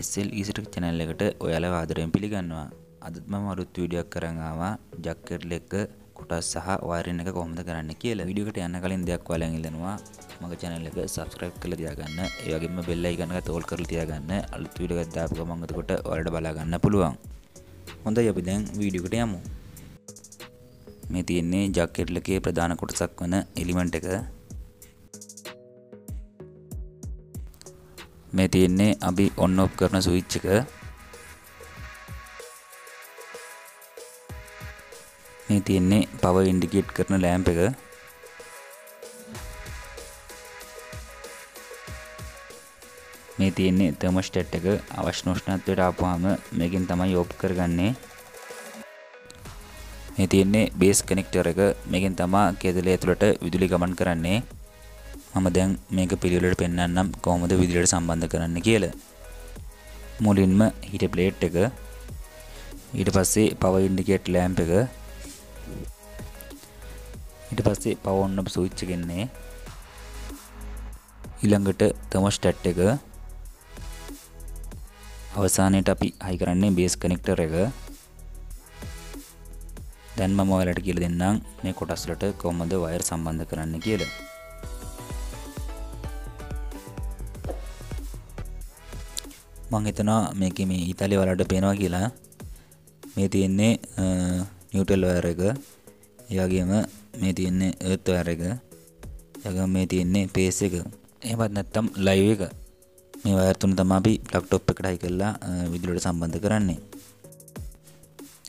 SL Easy channel එකට ඔයාලව ආදරයෙන් පිළිගන්නවා. අදත් මම අලුත් වීඩියෝ එකක් කරන් ආවා ජැකට් එක කොටස් සහ වයරින් එක කොහොමද කරන්න කියලා. වීඩියෝ එකට යන්න කලින් දෙයක් ඔයාලෙන් ඉල්ලනවා. මගේ channel එක subscribe කරලා තියාගන්න. ඒ වගේම bell icon එක තෝල් කරලා තියාගන්න. අලුත් වීඩියෝ එකක් දාපු ගමන් එතකොට ඔයාලට බලා ගන්න පුළුවන්. හොඳයි අපි දැන් වීඩියෝ එකට යමු. මේ තියෙන්නේ ජැකට් එකේ ප්‍රධාන කොටසක් වන එලිමන්ට් එක. මේ තියෙන්නේ අපි on off කරන ස්විච් එක. මේ තියෙන්නේ power indicate කරන lamp එක. මේ තියෙන්නේ thermostat එක. අවශ්‍ය උෂ්ණත්වයට ආපුවාම මේකෙන් තමයි off කරගන්නේ. මේ තියෙන්නේ base connector එක. මේකෙන් තමයි කේදලය ඇතුළට විදුලි ගමන් කරන්නේ. මම දැන් මේක පිළිවෙලට පෙන්නන්නම් කොහොමද විදුලියට සම්බන්ධ කරන්න කියලා. මුලින්ම heat plate එක, ඊට පස්සේ power indicate lamp එක, ඊට පස්සේ power on off switch එක ඉන්නේ. ඊළඟට thermostat එක. අවසානයේට අපි high කරන්නේ base connector එක. දැන් මම ඔයාලට කියලා දෙන්නම් මේ කොටස් වලට කොහොමද වයර් සම්බන්ධ කරන්න කියලා. මම හිතනවා මේකේ මේ ඉතාලිය වලට පේනවා කියලා. මේ තියෙන්නේ නියුට්‍රල් වයර් එක. ඒ වගේම මේ තියෙන්නේ එර්ත් වයර් එක. ඒ වගේම මේ තියෙන්නේ පේස් එක. එහෙමත් නැත්නම් ලයිව් එක. මේ වයර් තුන තමයි අපි ප්ලග් ටොප් එකට හයි කරලා විදුලියට සම්බන්ධ කරන්නේ.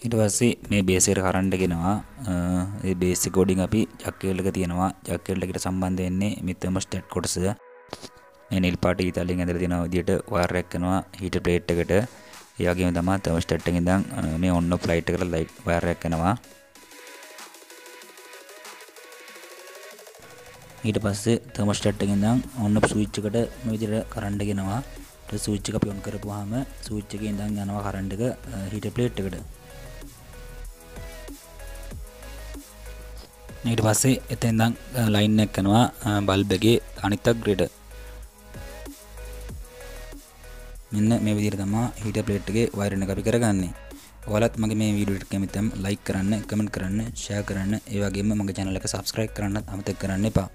ඊට පස්සේ මේ බේස් එකට කරන්ට් ගෙනවා. ඒ බේස් එක කොඩින් අපි ජැකට් එක තියෙනවා. ජැකට් එකට සම්බන්ධ වෙන්නේ මේ thermostat කොටස. මේ නිල් පාට ඉතාලියෙන් ඇඳලා තියෙන විදිහට වයර් එකක් කරනවා heat plate එකට. ඒ වගේම තමයි thermostat එකෙන් ඉඳන් මේ on off light එකට light වයර් එකක් කරනවා. ඊට පස්සේ thermostat එකෙන් ඉඳන් on off switch එකට මේ විදිහට කරන්ට් ගෙනවා. ඊට switch එක අපි on කරපුවාම switch එකේ ඉඳන් යනවා කරන්ට් එක heat plate එකට. ඊට පස්සේ එතෙන් ඉඳන් line එක කරනවා bulb එකේ අනිත් අග්‍රයට. මෙන්න මේ විදිහට තමයි heat plate එකේ වයරින් එක අපි කරගන්නේ. ඔයාලත් මගේ මේ වීඩියෝ එක කැමති නම් like කරන්න, comment කරන්න, share කරන්න, ඒ වගේම මගේ channel එක subscribe කරන්නත් අමතක කරන්න එපා.